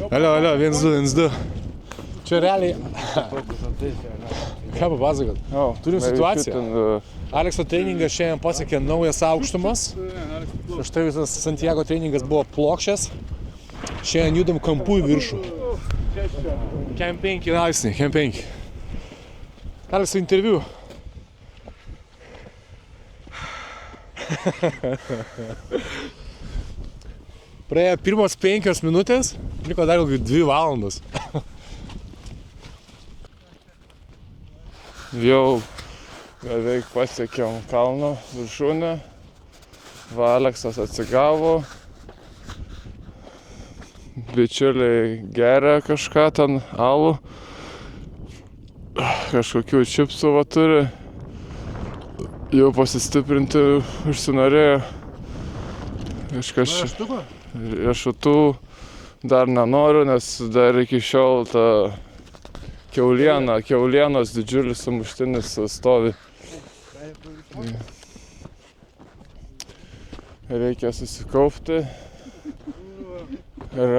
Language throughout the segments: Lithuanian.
Alio, 1-2. Čia realiai... Ką papasakot? Turim situaciją. Alekso treningas šiandien pasiekė naujas aukštumas. Štai visas Santiago treningas buvo plokščias. Šiandien judam kampu į viršų. Kem 5 laipsniai, kem 5. Alekso interviu. Praėjo pirmos 5 minutės, liko dar 2 valandos. Jau beveik pasiekėm kalno viršūnę. Va, Aleksas atsigavo. Bičiuliai geria kažką ten, alų. Kažkokių čipsų va turi. Jau pasistiprinti užsinorėjo. Kažkas riešutų dar nenoriu, nes dar iki šiol ta kiaulienos didžiulis sumuštinis stovi. Reikia susikaupti ir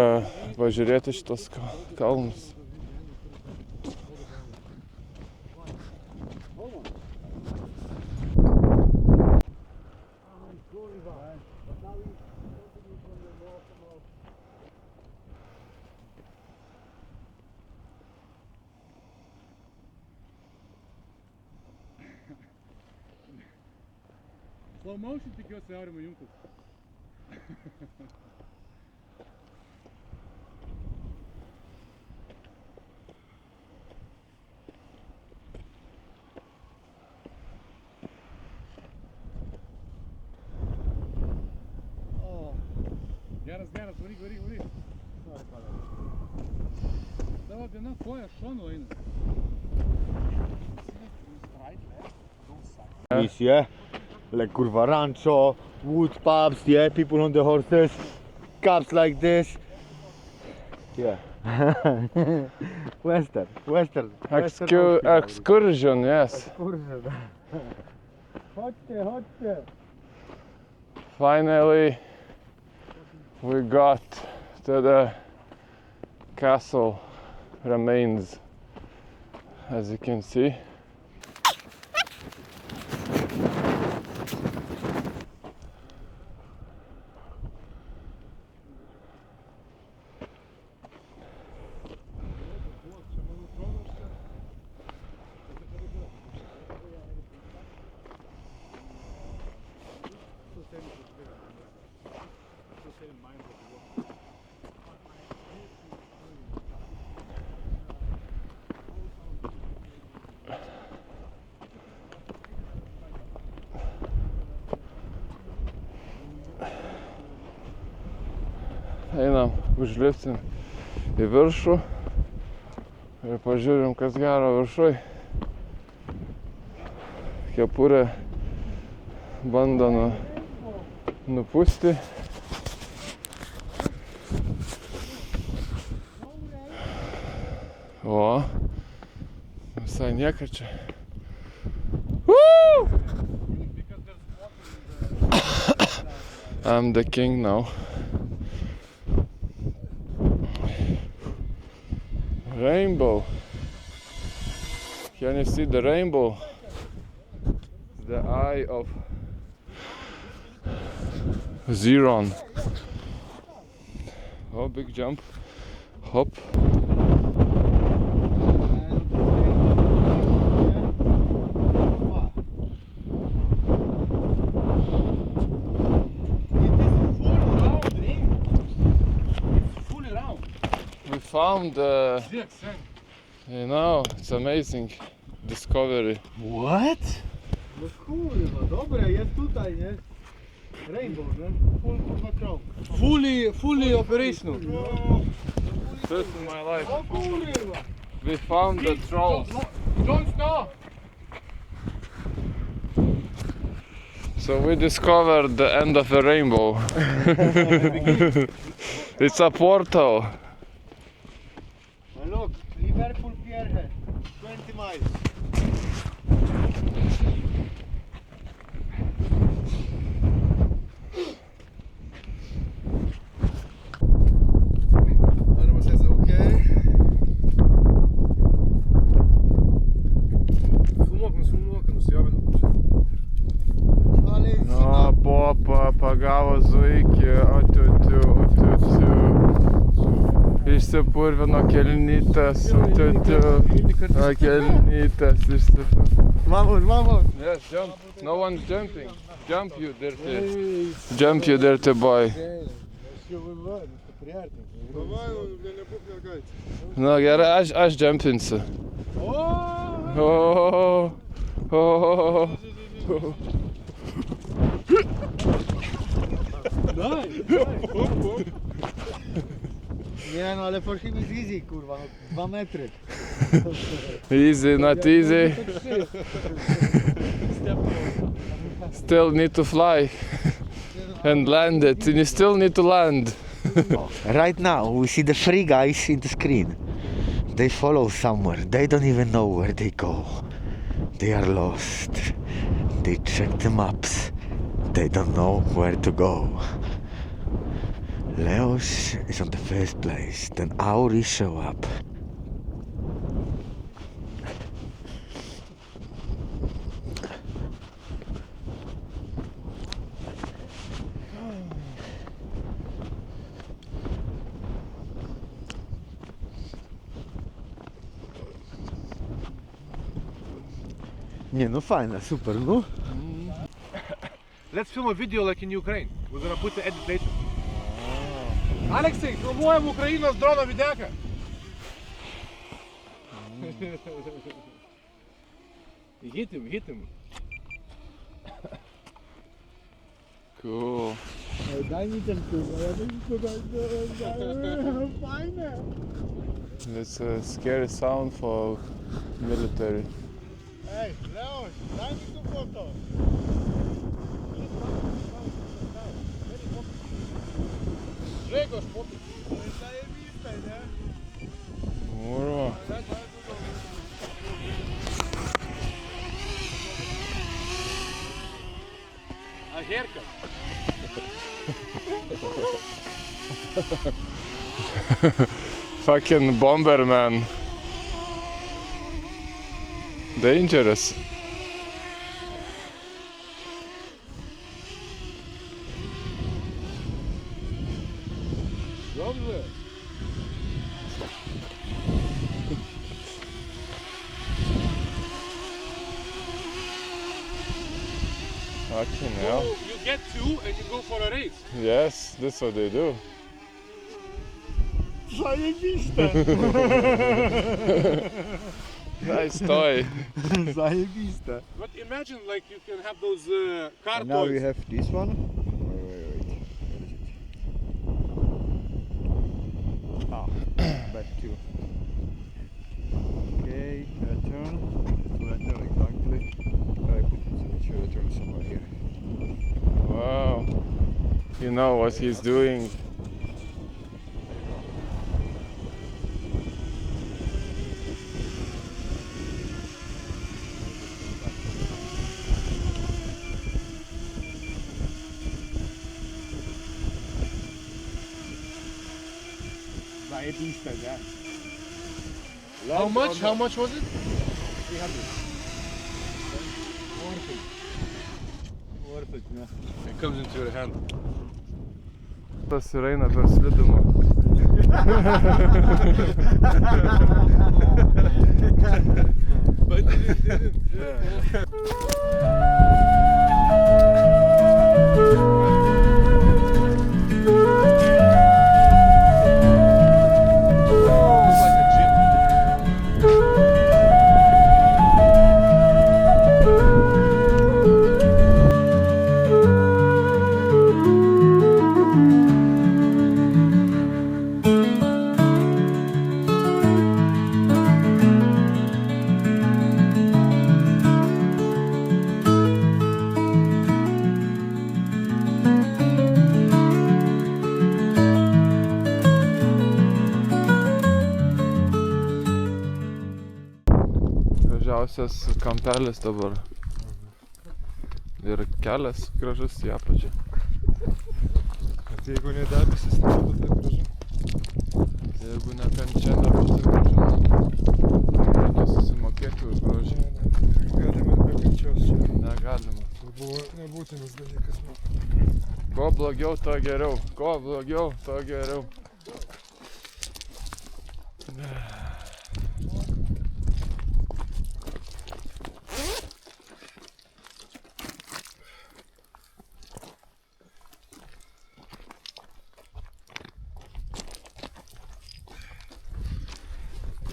pažiūrėti šitos kalnus. Slow motion tikiuosi Aurimo jungtis. Geras, varyk. Tavo viena koja šonu eina. Yeah, like curva rancho, wood pubs, yeah, people on the horses, cabs like this. Yeah. Western. Excursion, yes. Chodźcie. Finally, we got to the castle remains, as you can see. Einam, užlipsim į viršų ir pažiūrim, kas gero viršuj. Kepurė bando nupūsti. O, visai nieka čia. I'm the king now. Rainbow. Can you see the rainbow? The eye of Ziron. Oh, big jump. Hop. Found you know, it's amazing discovery. What? No kurwa, dobra, jest tutaj, nie? Rainbow, nie? Full control. Fully operational. First in my life. O kurwa! We found the trolls. Don't stop! So we discovered the end of a rainbow. It's a portal. And look, Liverpool Pierhead, 20 miles. Norime išsipurvino kelnytės su tiutiu. Kelnytės išsipurvino. Vamos! Yes, jump. No one's jumping. Jump, you dirty. Jump, you dirty boy. Na gerai, aš jumpinsiu. Nie no, ale poszliśmy z easy, kurwa, no 2 metry. Easy, not easy. Still need to fly and land it. You still need to land. Right now, we see the 3 guys in the screen. They follow somewhere. They don't even know where they go. They are lost. They check the maps. They don't know where to go. Leos is on the first place. Then Auri show up. Nie no fajne, super, no. Let's film a video like in Ukraine. We're gonna put the edit later. Алексей, пробуємо Україну з дрона відека. Hit him. Cool. Daj mi ten kurwa, ja bym tutaj fajne. It's a scary sound for military. Ej, Leoś, daj mi tu foto. Grzegorz, potem. To jest zajebiste, nie? Kurwa. A Gierka. Fucking Bomberman. Dangerous. Dobrze. Fucking hell. You get 2 and you go for a race. Yes, that's what they do. Zajebiste. Nice toy. Zajebiste. But imagine like you can have those car And now we toys. have this one. Wait. Back to. Okay, return. Return exactly. I put it to return somewhere here. Wow. You know what he's doing. Zajebiste, nie? How much? How much was it? 300. Worth it, ne? It comes into your hand. Tas ir eina per slidumą. But it didn't. Gražiausias kampelis dabar. Ir kelias gražus į apačią. Bet jeigu ne debesis, nebūtų taip gražu. Jeigu ne kančia, nebūtų gražu. Reikia susimokėti už grožį. Galime ir be kančios čia. Negalima. Tai buvo nebūtinas dalykas. Kuo blogiau, to geriau. Kuo blogiau, to geriau.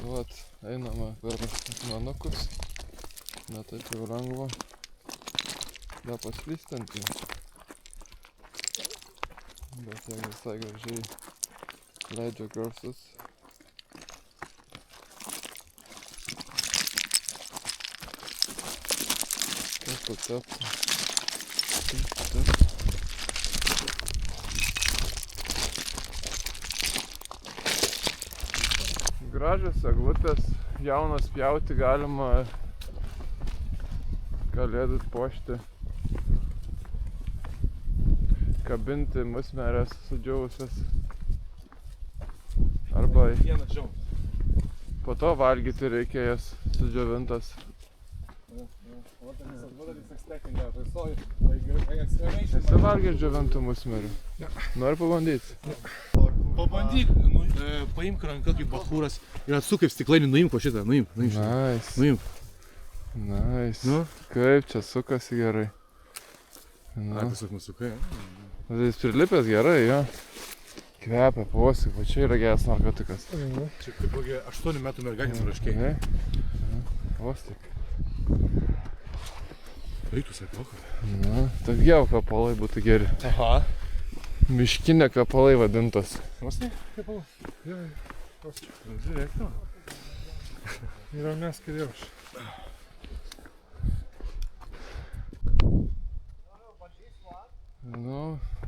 Vat, einama per akmenukus. Ne taip jau lengva. Da paslystanti. Bet jie visai gražiai leidžia garsus. Taip patepti. Gražios eglutės, jaunos pjauti galima, kalėdas puošti, kabinti musmeres sudžiūvusias. Arba po to valgyti reikia jas sudžiovintas. Esi valgęs džiovintų musmerių? Nori pabandyti? Pabandyk, paimk ranką kaip bachūras ir atsuk kaip stiklainį, nuimk po šitą, nuimk. Nice. Nuimk. Nice. Nu? Kaip čia sukasi gerai. Na, tiesiog nusukai. Jis prilipęs gerai, jo. Kvepia, posik, va čia yra geras narkotikas. Čia kaip 8 metų mergaitės raškiai. Posik. Reitų sakoką. Na, tokie kapalai būtų geri. Aha. Miškinė kapalai vadintos. Mastai, kapalai. Žiūrėk, to. Yra mes kariauš. Nu,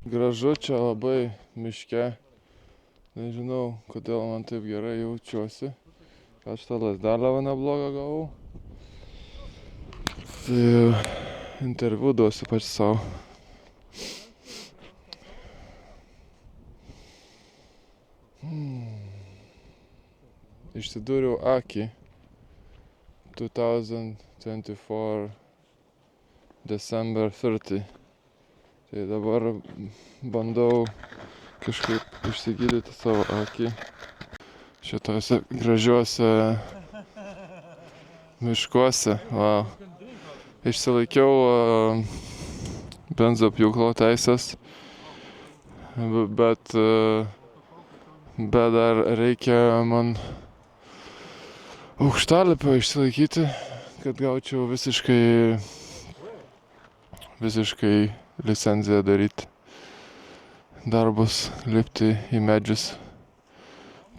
gražu čia labai miške. Nežinau, kodėl man taip gerai jaučiuosi. Aš tą lasdelę neblogą gavau. Tai interviu duosiu pats savo. Išsidūriau akį 2024 December 30. Tai dabar bandau kažkaip išsigydyti savo akį šitose gražiuose miškuose. Wow. Išsilaikiau benzopjūklo teisės, bet dar reikia man aukštalipio išsilaikyti, kad gaučiau visiškai licenciją daryti darbus, lipti į medžius.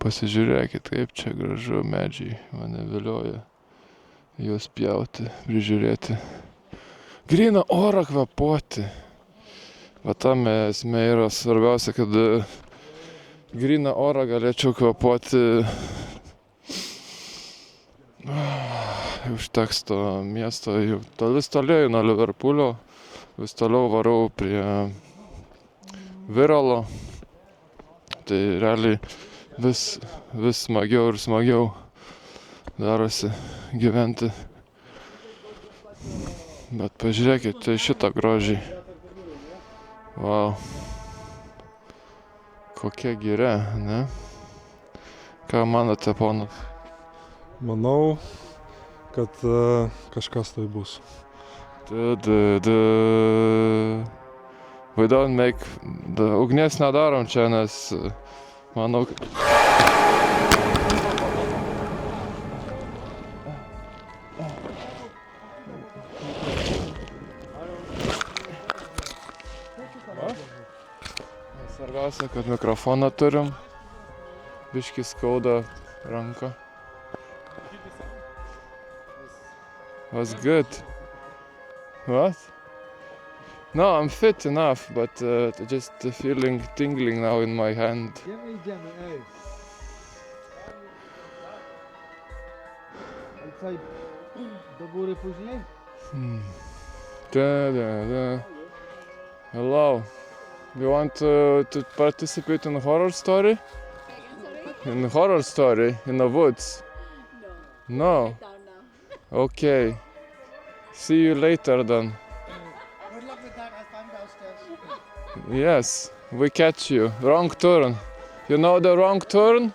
Pasižiūrėkit, kaip čia gražu medžiai, mane vilioja juos pjauti, prižiūrėti. Gryną orą kvėpuoti. Va tam esmė yra svarbiausia, kad gryną orą galėčiau kvėpuoti. Užteks to miesto, vis toliau nuo Liverpoolio, vis toliau varau prie Viralo. Tai realiai vis smagiau ir smagiau darosi gyventi. Bet pažiūrėkit, tai šitą grožį. Wow. Kokia giria, ne? Ką manote, ponas? Manau, kad kažkas tai bus. We don't make... Ugnies nedarom čia, nes manau... Svarbiausia, kad mikrofoną turim. Biškį skauda ranką. Was good. What? No, I'm fit enough, but just feeling tingling now in my hand. Do góry później? Hello. You want to participate in a horror story? In a horror story in the woods? No. Okay. See you later then. Good luck with that. I'll find downstairs. Yes, we catch you. Wrong turn. You know the wrong turn?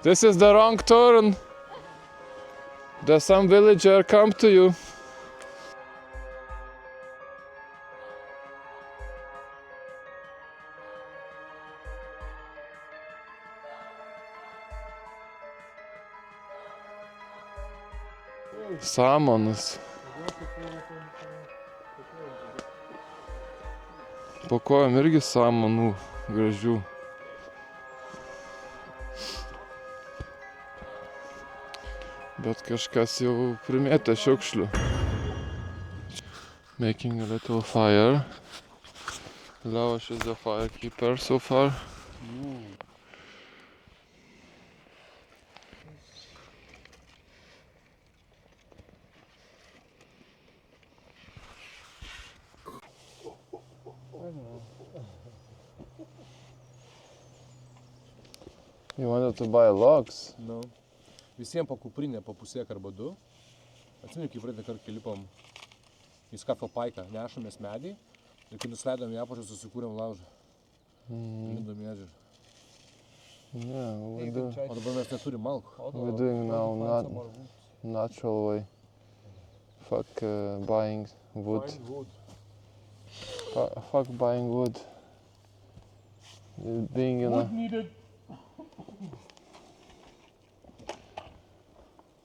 This is the wrong turn. There's some villager come to you. Samanus. Po kojom irgi samanų gražių. Bet kažkas jau primėtė šiukšlių. Making a little fire. Leoš is the firekeeper so far. You wanted to buy logs? No. Visiems po kuprinę, po pusėk arba du. Atsimenu, kai praeitą kartą lipom į skafo paiką, nešamės medį ir kai nusileidom į apačią, susikūrėm laužą. Lindom į ežerą. Yeah, O dabar mes neturim malkų. we're doing now natural way. Fuck buying wood. Fuck buying wood. Being in a... needed.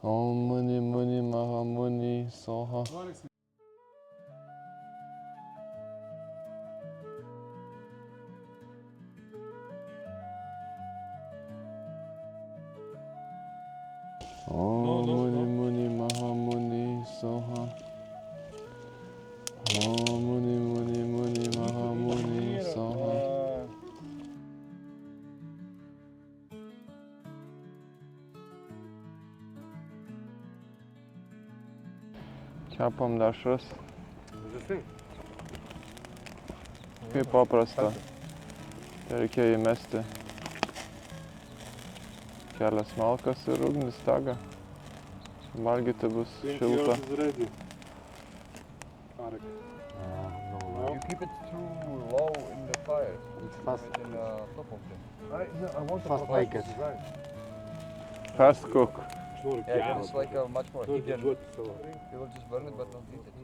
Oh, money, money, maha, money, soha. Oh, money, money, maha, money, soha. Oh, money, money, money, maha, money, soha. Kepam dešras. Kaip paprasta. Tai reikia įmesti kelias malkas ir ugnis dega. Valgyti bus šilta. You keep it too low in the fire. It's fast. Keep it in the top of it. I want Fast like it. Fast cook. Yeah, it's like a much more heat than you will just burn it but not eat it.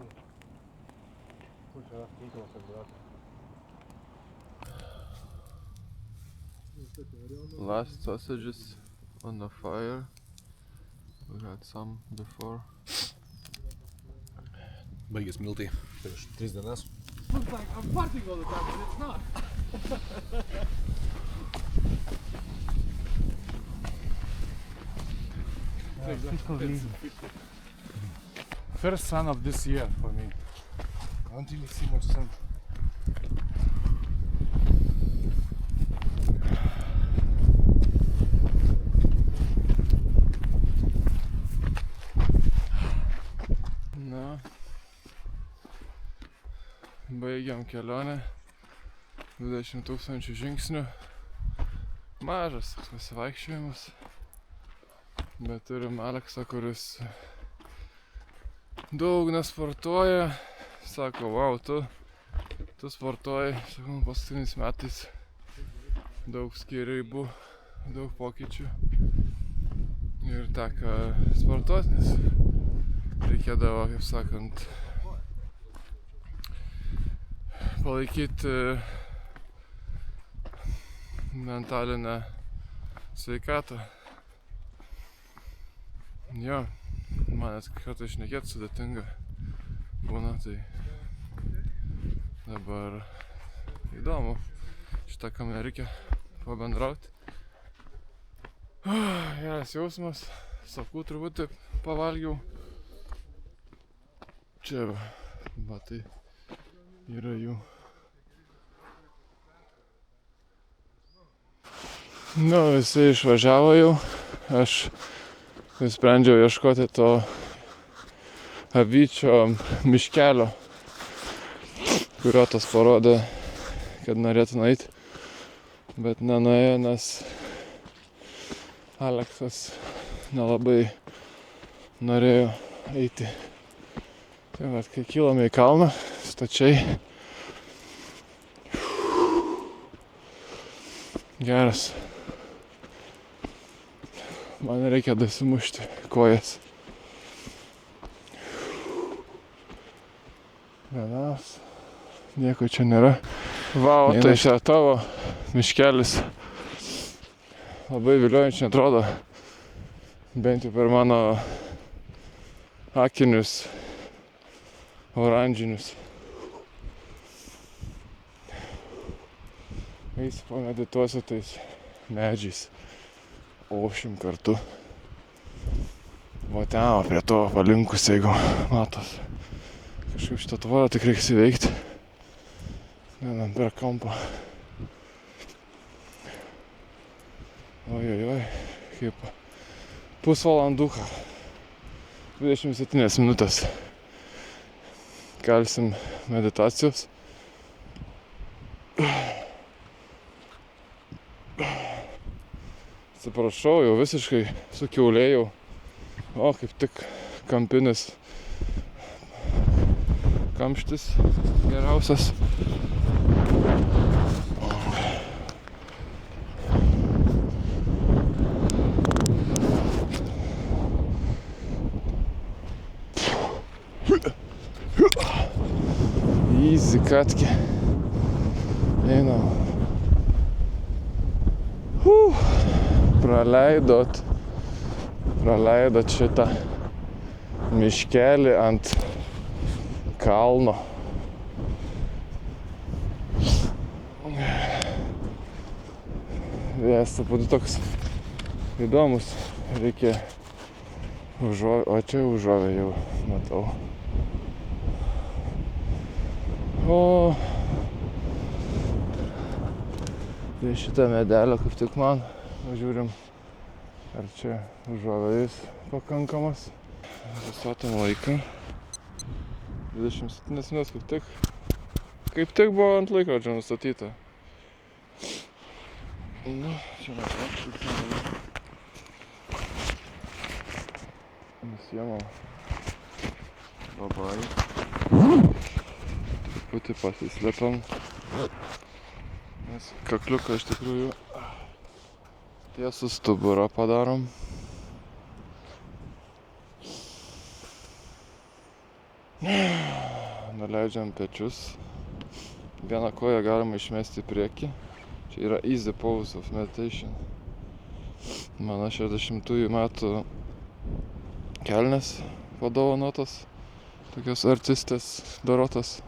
Last sausages on the fire. We had some before. Baigės miltai prieš 3 dienas. Looks like I'm farting all the time, but it's not. First sun of this year for me. I don't really see much sun. Na. Baigiam kelionę. 20 000 žingsnių. Mažas toks pasivaikščiojimas. Bet turim Aleksą, kuris daug nesportuoja. Sako, wow, tu sportuoji. Sakau, paskutiniais metais daug skyrybų, daug pokyčių. Ir teko sportuoti, nes reikėdavo, kaip sakant, palaikyti mentalinę sveikatą. Jo, man net kartais šnekėti sudėtinga būna, tai dabar įdomu šitą kamerą reikia pabendrauti. Geras jausmas, sakų truputį pavalgiau. Čia va, tai yra jų. Nu, visi išvažiavo jau, aš nusprendžiau ieškoti to avyčio miškelio, kurio tas parodė, kad norėtų nueiti, bet nenuėjo, nes Aleksas nelabai norėjo eiti. Tai vat, kai kilome į kalną, stačiai, geras. Man reikia dasimušti kojas. Vienas. Nieko čia nėra. Vau, tai čia tavo miškelis. Labai viliojančiai atrodo. Bent jau per mano akinius oranžinius. Eisiu pamedituosiu tais medžiais. Ošim kartu. Va ten, prie to palinkus, jeigu matos. Kažkaip šitą tvorą tik reiks įveikti. Vienam per kampą. Ojojoj, kaip pusvalanduką. 27 minutės. Kelsim meditacijos. Atsiprašau, jau visiškai sukiaulėjau. O, kaip tik kampinis kamštis geriausias. Easy, katki. Einam. Praleidot šitą miškelį ant kalno. Vėjas truputį toks įdomus. Reikia užuovę, o čia užuovę jau matau. O tai šitą medelę kaip tik man. Žiūrim, ar čia užuovėjus pakankamas. Sustatom laiką. 27 minutės kaip tik buvo ant laikrodžio nustatyta. Nu, čia mes apšilkime. Nusiemam babai. Truputį pasislepiam. Nes kakliuką iš tikrųjų tiesų stuburą padarom. Nuleidžiam pečius. Vieną koją galima išmesti į priekį. Čia yra easy pose of meditation. Mano 60-ųjų metų kelnes padovanotas. Tokios artistės Dorotos.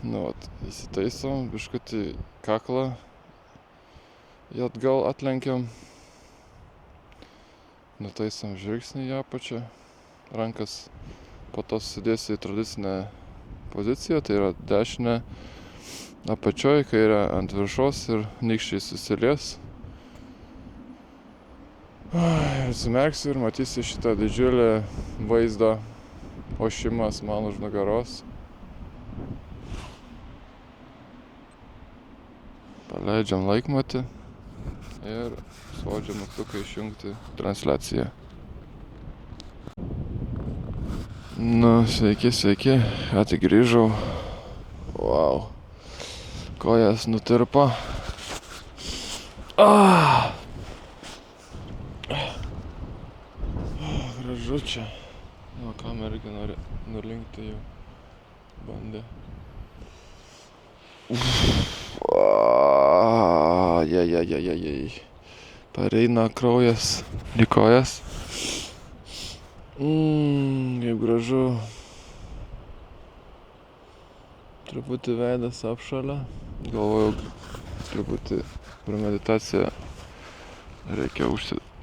Nu, vat, įsitaisom, biškutį kaklą. Jį atgal atlenkiam. Nutaisom žvilgsnį į apačią. Rankas po to susidėsi į tradicinę poziciją, tai yra dešinę apačioj, kairę ant viršos ir nykščiai susilies. Ir atsimerksi ir matysi šitą didžiulį vaizdą ošimas man už nugaros. Paleidžiam laikmatį. Ir spaudžiam mygtuką išjungti transliaciją. Nu, sveiki, tik grįžau. Wow. Kojas nutirpo. Gražu čia. Nu, kamera irgi nori nulinkti jau. Bandė. Jai. Pareina kraujas į kojas. Kaip gražu. Truputį veidas apšalia. Galvojau, truputį per meditaciją reikia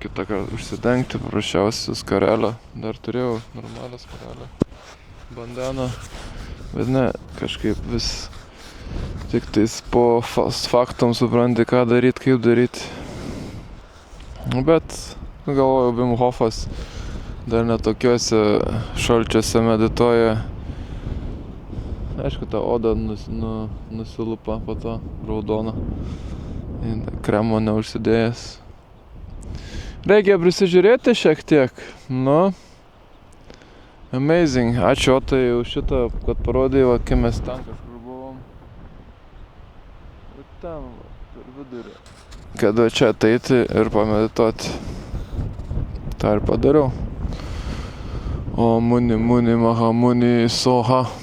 kitą kartą užsidengti, paprasčiausiai skarelę. Dar turėjau normalią skarelę. Bandaną. Bet ne, kažkaip vis tik tais po faktom supranti, ką daryt, kaip daryt. Bet galvoju, Wim Hofas dar netokiuose šalčiuose medituoja. Aišku, ta oda nusilupa po to raudona. Kremo neužsidėjęs. Reikia prisižiūrėti šiek tiek. Nu, amazing. Ačiū Otai už šitą, kad parodai, va, kai mes ten kažkur buvom. Ir ten, va, per vidurį. Kada čia ateiti ir pamedituoti. tą ir padariau. O muni maha muni soha.